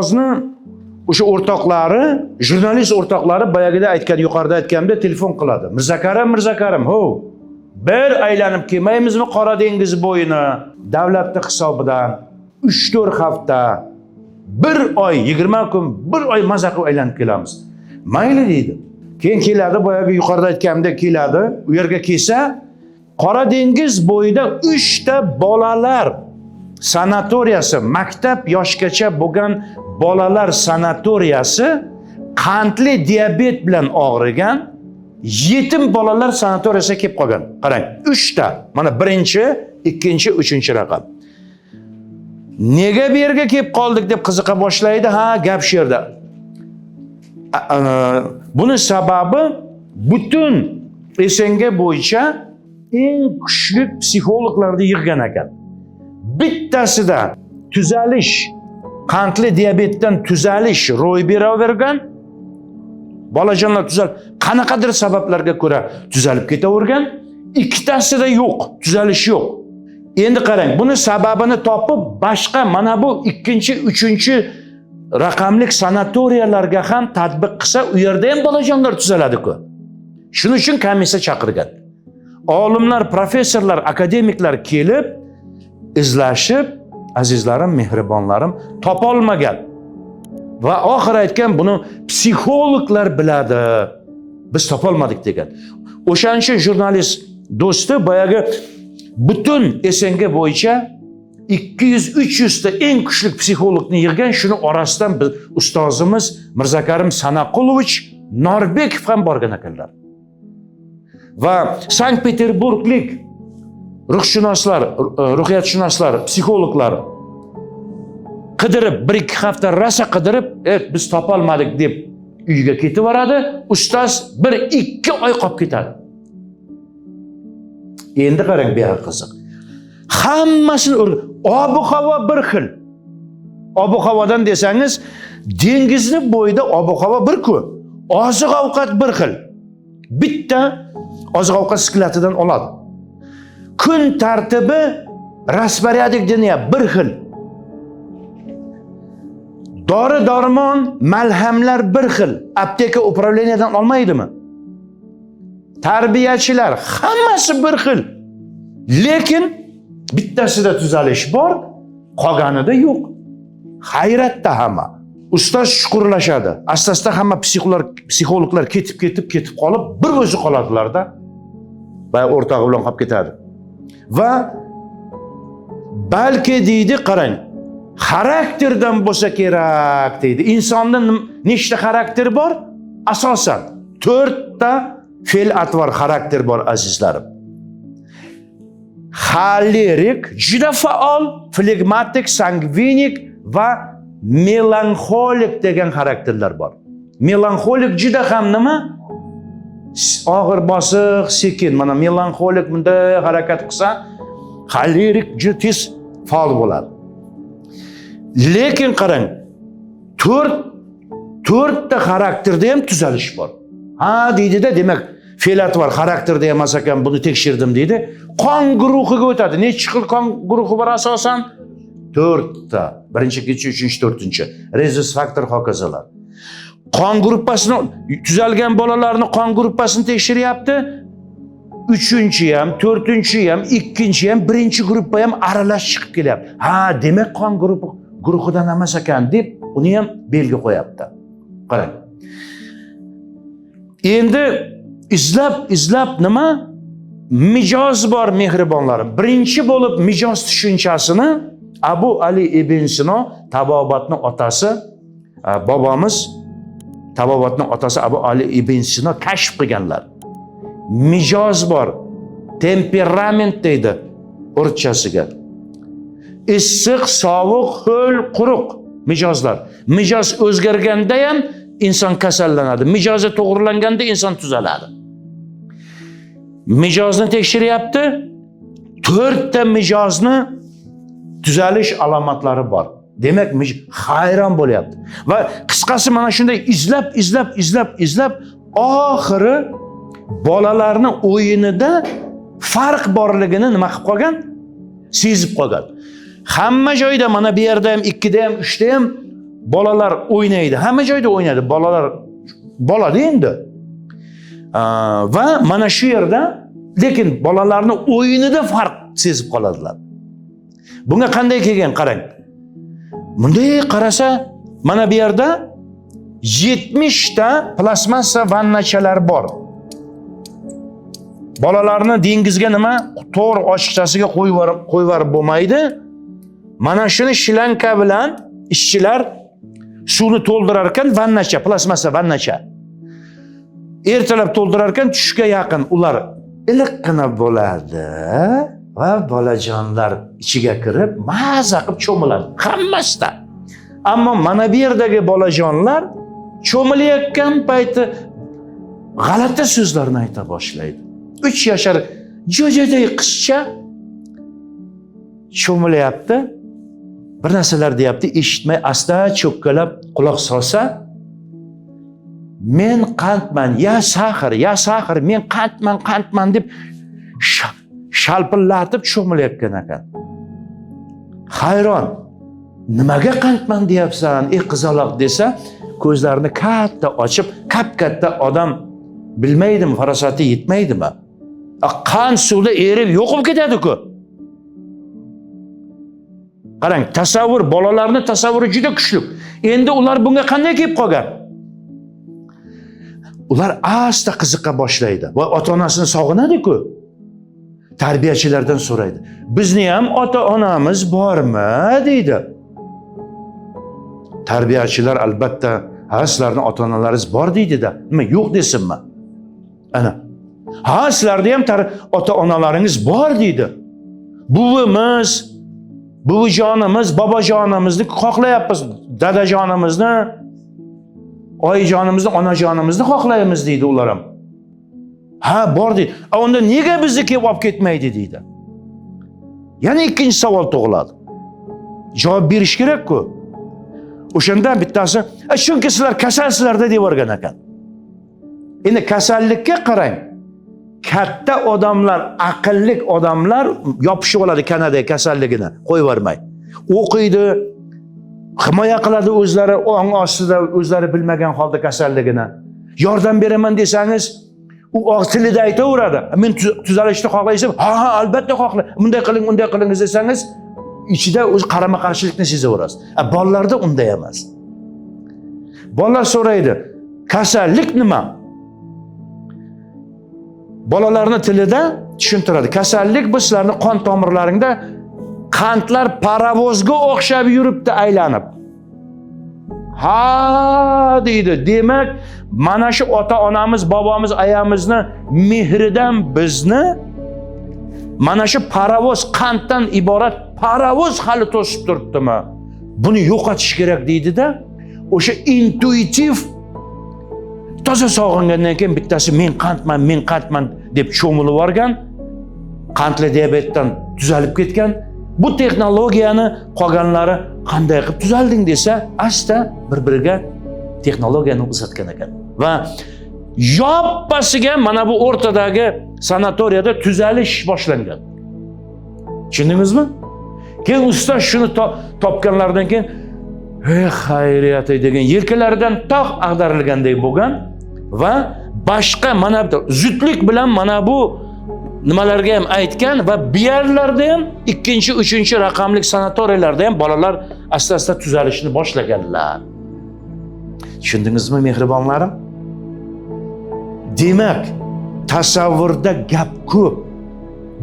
ustozni o'sha o'rtoqlari, jurnalist o'rtoqlari boyagida aytgan, yuqorida aytganimda telefon qiladi. Mirza-Karim, ho, bir aylanib kelmaymizmi Qora dengiz bo'yini? Davlatning hisobidan 3-4 hafta, 1 oy, 20 kun, 1 oy maza qilib aylanib kelamiz. Mayli deydi. Keyin keladi, boyagi yuqorida aytganimda keladi. U yerga kelsa, Qora dengiz bo'yida 3 ta bolalar sanatoriyasi, maktab yoshgacha bo'lgan bolalar sanatoriyasi, qandli diabet bilan og'rigan yetim bolalar sanatoriyasiga kelib qolgan. Qarang, 3 ta. Mana birinchi, ikkinchi, uchinchi raqam. Nega bu yerga kelib qoldik deb qiziqa boshlaydi. Ha, gap shu yerda. Buni sababi butun SNG bo'yicha eng kuchli psixologlarni yig'gan ekan. Bittasida tuzalish, qandli diabetdan tuzalish ro'y beravergan. Bolajonlar qanaqadir sabablarga ko'ra tuzalib ketavergan. Ikkitasida yo'q, tuzalish yo'q. Endi qarang, buni sababini topib, boshqa mana bu ikkinchi, uchinchi raqamlik sanatoriyalarga ham tatbiq qilsa, u yerda ham bolajonlar tuzaladi-ku. Shuning uchun komissiya chaqirgan. Olimlar, professorlar, akademiklar kelib izlashib, azizlarim, mehribonlarim, topolmagan. Va oxir aytgan, buni psixologlar biladi. Biz topolmadik degan. O'shaning uchun jurnalist do'sti boyagi butun SNG bo'yicha 200-300 ta eng kuchli psixologni yig'gan, shuni orasidan biz ustozimiz Mirza-Karim Sanaqulovich Norbekov ham borgan ekanlar. Va Sankt-Peterburglik ruhshunoslar, ruhiyatshunoslar, psixologlar qidirib, 1-2 hafta rosa qidirib, biz topolmadik deb uyiga ketib boradi. Ustoz 1-2 oy qolib ketadi. Endi qarang, bu yoq qiziq. Hammasini ob-havo bir xil. Ob-havodan desangiz, dengizni bo'yida ob-havo bir-ku. Oziq-ovqat bir xil. Bitta oziq-ovqat sklatidan oladi. Kun tartibi, rasporyadik dunyo bir xil. Dori-darmon, malhamlar bir xil. Apteka upravleniyadan olmaydimi? Tarbiyachilar hammasi bir xil. Lekin bittasida tuzalish bor, qolganida yo'q. Hayratda hamma. Ustoz shukurlashadi. Asta-asta hamma psixologlar ketib qolib, bir o'zi qoladilar-da. Va o'rtog'i bilan qolib ketadi. Va balki deydi, qarang, xarakterdan bo'lsa kerak deydi. Insonning nechta xarakteri bor? Asosan 4 ta fe'l-atvor xarakter bor, azizlarim. Xolerik, juda faol, flegmatik, sangvinik va melanxolik degan xarakterlar bor. Melanxolik juda ham nima? Og'ir bosiq, sekin. Mana melanxolik bunday harakat qilsa, xolerik juda tez faol bo'ladi. Lekin qarang, 4 ta xarakterda ham tuzalish bor. Ha deydi-da, demak, fe'l-atvor xarakterda emas ekan, buni tekshirdim deydi. Qon guruhiga o'tadi. Necha xil qon guruhi bor asosan? 4 ta. Birinchi, ikkinchi, uchinchi, to'rtinchi. Rezus faktor hokazolar. Qon gruppasini, tuzalgan bolalarning qon gruppasini tekshiryapti. 3-chi ham, 4-chi ham, 2-chi ham, 1-chi gruppa ham aralash chiqib kelyapti. Ha, demak qon guruhidan emas ekan deb uni ham belgi qo'yapti. Qarang. Endi izlab nima? Mijoz bor, mehribonlarim. Birinchi bo'lib mijoz tushunchasini Abu Ali ibn Sino, tabobatning otasi, bobomiz tabobatning otasi Abu Ali ibn Sino kashf qilganlar. Mijoz bor, temperament deydi o'rtchasiga. Issiq, sovuq, ho'l, quruq mijozlar. Mijoz o'zgarganda ham inson kasallanadi. Mijozi to'g'rilanganda inson tuzaladi. Mijozni tekshiryapti. 4 ta mijozni tuzalish alomatlari bor. Demak, hayron bo'lyapti. Va qisqasi mana shunday izlab oxiri bolalarni o'yinida farq borligini nima qilib qolgan? Sezib qolgan. Hamma joyda mana bu yerda ham, 2da ham, 3da ham bolalar o'ynaydi, hamma joyda o'ynaydi, bolalar bolada endi. Va mana shu yerda lekin bolalarning o'yinida farq sezib qoladilar. Bunga qanday kelgan qarang. Bunday qarasa, mana bu yerda 70 ta plastmassa vannachalar bor. Bolalarni dengizga nima to'r ochiqchasiga qo'yib bo'lmaydi. Mana shuni shlanka bilan ishchilar suvni to'ldirar ekan, vannacha, plastmassa vannacha. Ertalab to'ldirar ekan, tushga yaqin ular iliqqina bo'ladi va bolajonlar ichiga kirib maza qilib cho'miladi. Hammasida. Ammo mana bu yerdagi bolajonlar cho'milayotgan payti g'alati so'zlarni ayta boshlaydi. 3 yashar jo'jaday qizcha cho'milayapti. Bir narsalar deyapti, eshitmay asta cho'kkalab quloq solsa, men qandman, ya saxir, men qandman deb shalpillatib cho'milayotgan ekan. Hayron. Nimaga qandman deyapsan, ey qizaloq desa, ko'zlarini katta ochib, katta odam bilmaydimi, farosati yetmaydimi? Qand suvda erib yo'qib ketadi-ku. Qarang, tasavvur, bolalarni tasavvuri juda kuchli. Endi ular bunga qanday kelib qolgan? Ular asta qiziqa boshlaydi va ota-onasini sog'inadi-ku. Tarbiyachilardan so'raydi. Bizni ham ota-onamiz bormi deydi. Tarbiyachilar albatta, ha, sizlarning ota-onalaringiz bor deydi-da. Nima yo'q desinmi? Ana. Ha, sizlarda ham ota-onalaringiz bor deydi. Buvimiz, buvijonimiz, bobojonimizni xohlayapmiz, dadajonimizni, oyijonimizni, onajonimizni xohlaymiz deydi ular ham. Ha, bor deydi. Unda nega bizni kelib olib ketmaydi deydi. Yana ikkinchi savol tug'iladi. Javob berish kerak-ku. O'shanda bittasi, chunki sizlar kasalsizlarda deb o'rgan ekan. Endi kasallikka qarang. Katta odamlar, aqlli odamlar yopishib oladi Kanada kasalligini, qo'yib vermay. O'qiydi, himoya qiladi o'zlari, ong ostida o'zlari bilmagan holda kasalligini. Yordam beraman desangiz, u og'iz tilida aytaveradi. Men tuzalishni xohlaysiz, ha, albatta xohlayman. Bunday qiling desangiz, ichida o'z qarama-qarshilikni sezaverasiz. Bolalarda unday emas. Bolalar so'raydi, kasallik nima? Bolalarning tilida tushuntiradi. Kasallik bu sizlarning qon tomirlaringda qandlar paravozga o'xshab yuribdi aylanib. Ha deydi. Demak, mana shu ota-onamiz, bobomiz, ayamizni mehridan bizni mana shu paravoz qanddan iborat paravoz hali to'sib turibdimi? Buni yo'qotish kerak deydi-da, o'sha intuitiv toza sog'ingandan keyin bittasi men qandman deb cho'milib olgan, qandli diabetdan tuzalib ketgan. Bu texnologiyani qolganlari qanday qilib tuzalding desa, asta bir-biriga texnologiyani uzatgan ekan. Va yoppasiga mana bu o'rtadagi sanatoriyada tuzalish boshlangan. Tushundingizmi? Keyin ustoz shuni topganlardan keyin xayriyat degan yelkalaridan tog' ag'darilgandek bo'lgan va boshqa mana zudlik bilan mana bu nimalarga ham aytgan va bu yerlarda ham 2-chi, 3-chi raqamli sanatoriyalarda ham bolalar asta-asta tuzalishni boshlaganlar. Tushundingizmi mehribonlarim? Demak, tasavvurda gap ko'p.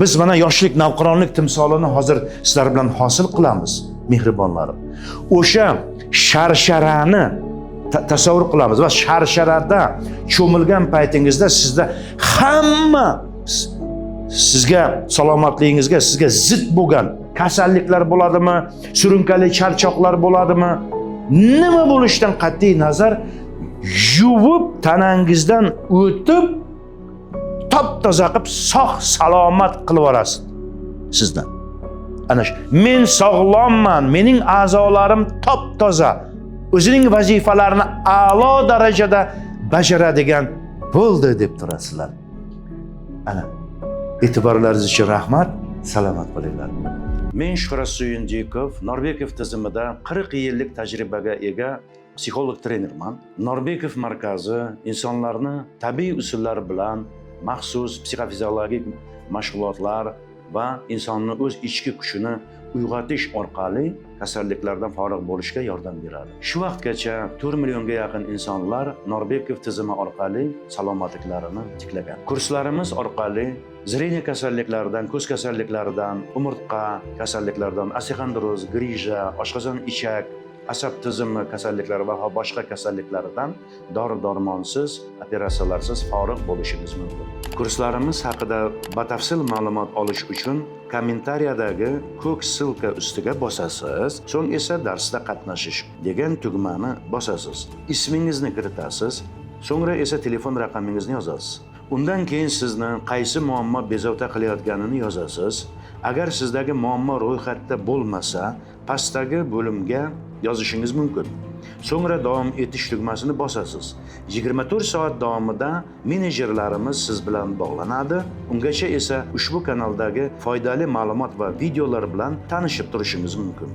Biz mana yoshlik navqironlik timsolini hozir sizlar bilan hosil qilamiz, mehribonlarim. O'sha sharsharani tasavvur qilamiz va sharsharada cho'milgan paytingizda sizda hamma sizga salomatligingizga, sizga zid bo'lgan kasalliklar bo'ladimi, surunkali charchoqlar bo'ladimi, nima bo'lishidan qat'iy nazar yuvib tanangizdan o'tib top-toza qilib sog' salomat qilib olasiz sizdan. Ana shu men sog'lomman, mening a'zolarim top-toza, o'zining vazifalarini a'lo darajada bajaradigan bo'ldi deb turasizlar. Ana e'tiborlaringiz uchun rahmat, salomat bo'linglar. Men Shuhrat Suyunjikov, Norbekov tizimida 40 yillik tajribaga ega psixolog trenerman. Norbekov markazi insonlarni tabiiy usullar bilan maxsus psixofiziologik mashg'ulotlar va insonni o'z ichki kuchini uyg'otish orqali kasalliklardan forig' bo'lishga yordam beradi. Shu vaqtgacha 4 millionga yaqin insonlar Norbekov tizimi orqali salomatliklarini tiklagan. Kurslarimiz orqali zreniya kasalliklaridan, ko'z kasalliklaridan, umurtqa kasalliklaridan, osteoxondroz, grija, oshqozon ichak, asab tizimi kasalliklari va boshqa kasalliklardan dori-darmonsiz, operatsiyalarsiz forig' bo'lishingiz mumkin. Kurslarimiz haqida batafsil ma'lumot olish uchun kommentariyadagi ko'k silka ustiga bosasiz, so'ng esa darsda qatnashish degan tugmani bosasiz. Ismingizni kiritasiz, so'ngra esa telefon raqamingizni yozasiz. Undan keyin sizni qaysi muammo bezovta qilayotganini yozasiz. Agar sizdagi muammo ro'yxatda bo'lmasa, pastdagi bo'limga yozishingiz mumkin. So'ngra davom etish tugmasini bosasiz. 24 soat davomida menejerlarimiz siz bilan bog'lanadi. Ungacha esa ushbu kanaldagi foydali ma'lumot va videolar bilan tanishib turishingiz mumkin.